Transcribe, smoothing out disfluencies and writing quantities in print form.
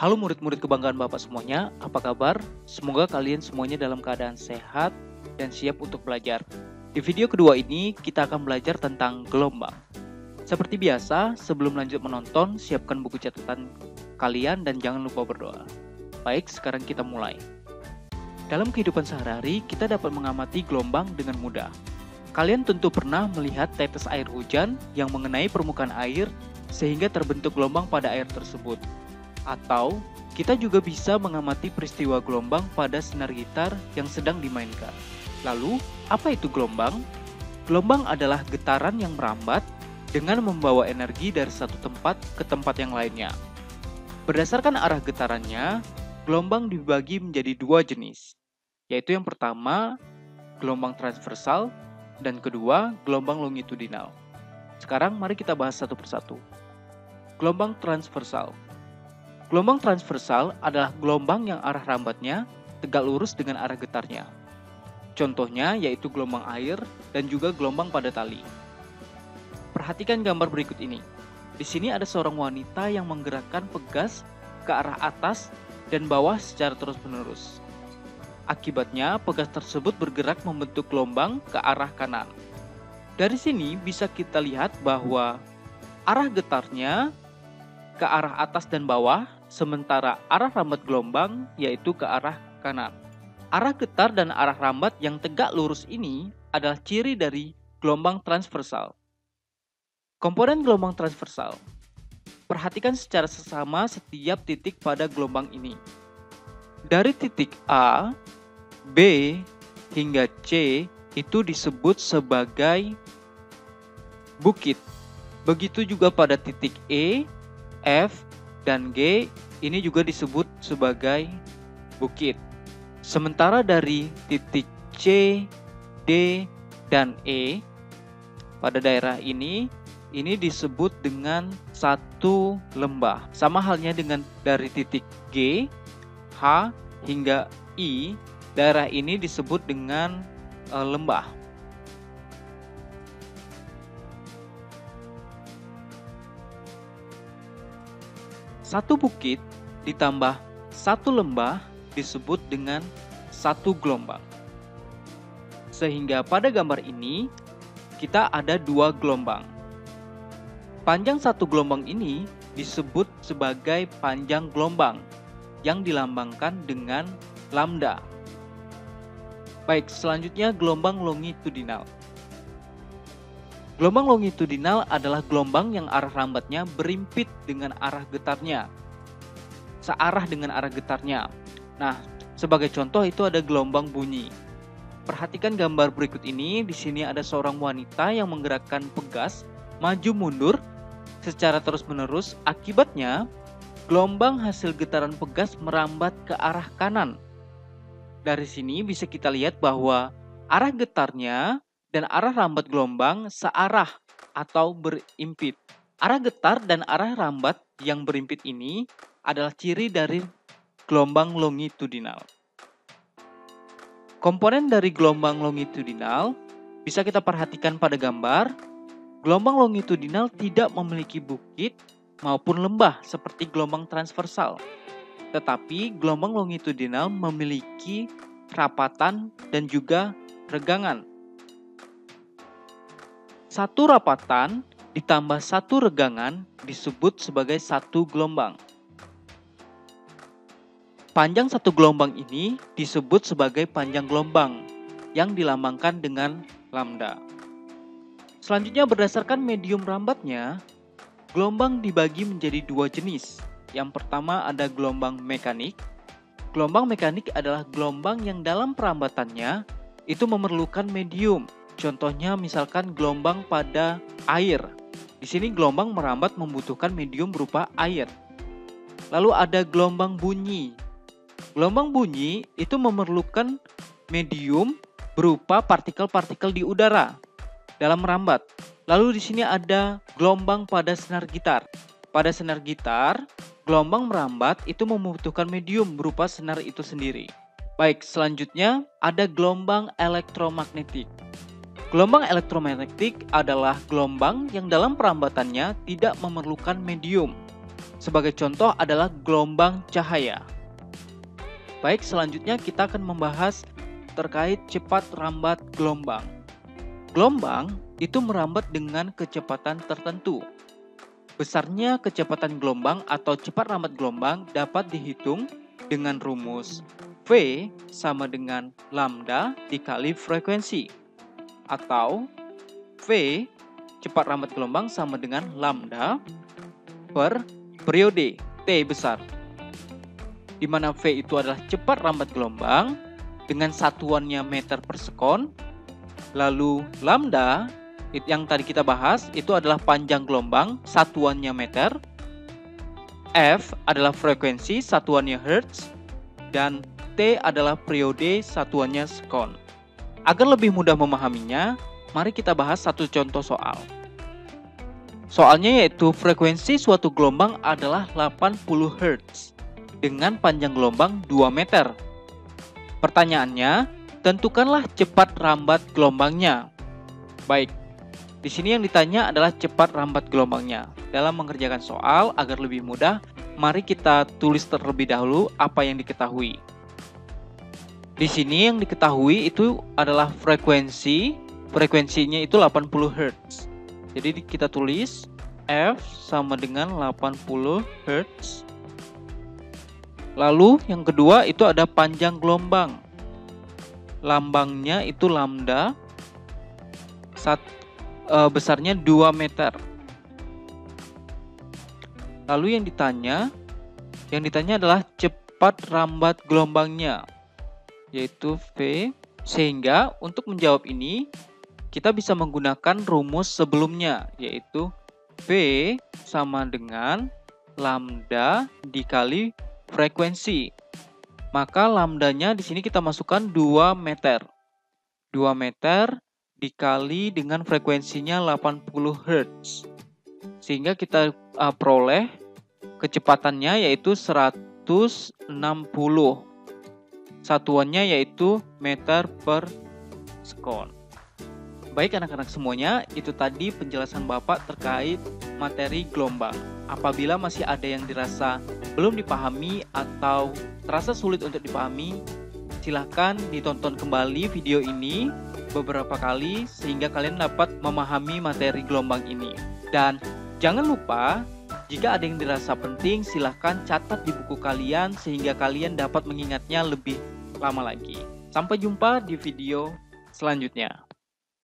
Halo murid-murid kebanggaan Bapak semuanya, apa kabar? Semoga kalian semuanya dalam keadaan sehat dan siap untuk belajar. Di video kedua ini, kita akan belajar tentang gelombang. Seperti biasa, sebelum lanjut menonton, siapkan buku catatan kalian dan jangan lupa berdoa. Baik, sekarang kita mulai. Dalam kehidupan sehari-hari, kita dapat mengamati gelombang dengan mudah. Kalian tentu pernah melihat tetes air hujan yang mengenai permukaan air sehingga terbentuk gelombang pada air tersebut. Atau, kita juga bisa mengamati peristiwa gelombang pada senar gitar yang sedang dimainkan. Lalu, apa itu gelombang? Gelombang adalah getaran yang merambat dengan membawa energi dari satu tempat ke tempat yang lainnya. Berdasarkan arah getarannya, gelombang dibagi menjadi dua jenis, yaitu yang pertama, gelombang transversal, dan kedua, gelombang longitudinal. Sekarang mari kita bahas satu persatu. Gelombang transversal. Gelombang transversal adalah gelombang yang arah rambatnya tegak lurus dengan arah getarnya. Contohnya yaitu gelombang air dan juga gelombang pada tali. Perhatikan gambar berikut ini. Di sini ada seorang wanita yang menggerakkan pegas ke arah atas dan bawah secara terus-menerus. Akibatnya, pegas tersebut bergerak membentuk gelombang ke arah kanan. Dari sini bisa kita lihat bahwa arah getarnya ke arah atas dan bawah, sementara arah rambat gelombang yaitu ke arah kanan. Arah getar dan arah rambat yang tegak lurus ini adalah ciri dari gelombang transversal. Komponen gelombang transversal. Perhatikan secara seksama setiap titik pada gelombang ini. Dari titik A, B, hingga C itu disebut sebagai bukit. Begitu juga pada titik E, F, dan G ini juga disebut sebagai bukit. Sementara dari titik C, D, dan E pada daerah ini disebut dengan satu lembah. Sama halnya dengan dari titik G, H, hingga I, daerah ini disebut dengan lembah. Satu bukit ditambah satu lembah disebut dengan satu gelombang. Sehingga pada gambar ini kita ada dua gelombang. Panjang satu gelombang ini disebut sebagai panjang gelombang yang dilambangkan dengan lambda. Baik, selanjutnya gelombang longitudinal. Gelombang longitudinal adalah gelombang yang arah rambatnya berimpit dengan arah getarnya. Searah dengan arah getarnya. Nah, sebagai contoh itu ada gelombang bunyi. Perhatikan gambar berikut ini. Di sini ada seorang wanita yang menggerakkan pegas maju mundur secara terus-menerus. Akibatnya, gelombang hasil getaran pegas merambat ke arah kanan. Dari sini bisa kita lihat bahwa arah getarnya dan arah rambat gelombang searah atau berimpit. Arah getar dan arah rambat yang berimpit ini adalah ciri dari gelombang longitudinal. Komponen dari gelombang longitudinal bisa kita perhatikan pada gambar. Gelombang longitudinal tidak memiliki bukit maupun lembah seperti gelombang transversal. Tetapi gelombang longitudinal memiliki rapatan dan juga regangan. Satu rapatan ditambah satu regangan disebut sebagai satu gelombang. Panjang satu gelombang ini disebut sebagai panjang gelombang yang dilambangkan dengan lambda. Selanjutnya berdasarkan medium rambatnya, gelombang dibagi menjadi dua jenis. Yang pertama ada gelombang mekanik. Gelombang mekanik adalah gelombang yang dalam perambatannya itu memerlukan medium. Contohnya misalkan gelombang pada air. Di sini gelombang merambat membutuhkan medium berupa air. Lalu ada gelombang bunyi. Gelombang bunyi itu memerlukan medium berupa partikel-partikel di udara dalam merambat. Lalu di sini ada gelombang pada senar gitar. Pada senar gitar, gelombang merambat itu membutuhkan medium berupa senar itu sendiri. Baik, selanjutnya ada gelombang elektromagnetik. Gelombang elektromagnetik adalah gelombang yang dalam perambatannya tidak memerlukan medium. Sebagai contoh adalah gelombang cahaya. Baik, selanjutnya kita akan membahas terkait cepat rambat gelombang. Gelombang itu merambat dengan kecepatan tertentu. Besarnya kecepatan gelombang atau cepat rambat gelombang dapat dihitung dengan rumus V sama dengan lambda dikali frekuensi, atau V cepat rambat gelombang sama dengan lambda per periode T besar, di mana V itu adalah cepat rambat gelombang dengan satuannya meter per sekon, lalu lambda yang tadi kita bahas itu adalah panjang gelombang, satuannya meter, F adalah frekuensi, satuannya hertz, dan T adalah periode, satuannya sekon. Agar lebih mudah memahaminya, mari kita bahas satu contoh soal. Soalnya yaitu frekuensi suatu gelombang adalah 80 Hz dengan panjang gelombang 2 meter. Pertanyaannya, tentukanlah cepat rambat gelombangnya. Baik, di sini yang ditanya adalah cepat rambat gelombangnya. Dalam mengerjakan soal agar lebih mudah, mari kita tulis terlebih dahulu apa yang diketahui. Di sini yang diketahui itu adalah frekuensinya itu 80 Hz. Jadi kita tulis F sama dengan 80 Hz. Lalu yang kedua itu ada panjang gelombang. Lambangnya itu lambda, besarnya 2 meter. Lalu yang ditanya adalah cepat rambat gelombangnya, yaitu V. Sehingga untuk menjawab ini kita bisa menggunakan rumus sebelumnya, yaitu V sama dengan lambda dikali frekuensi. Maka lambdanya di sini kita masukkan 2 meter. 2 meter dikali dengan frekuensinya 80 Hz. Sehingga kita peroleh kecepatannya yaitu 160. Satuannya yaitu meter per sekon. Baik anak-anak semuanya, itu tadi penjelasan Bapak terkait materi gelombang. Apabila masih ada yang dirasa belum dipahami atau terasa sulit untuk dipahami, silahkan ditonton kembali video ini beberapa kali sehingga kalian dapat memahami materi gelombang ini. Dan jangan lupa, jika ada yang dirasa penting, silahkan catat di buku kalian sehingga kalian dapat mengingatnya lebih lama lagi. Sampai jumpa di video selanjutnya.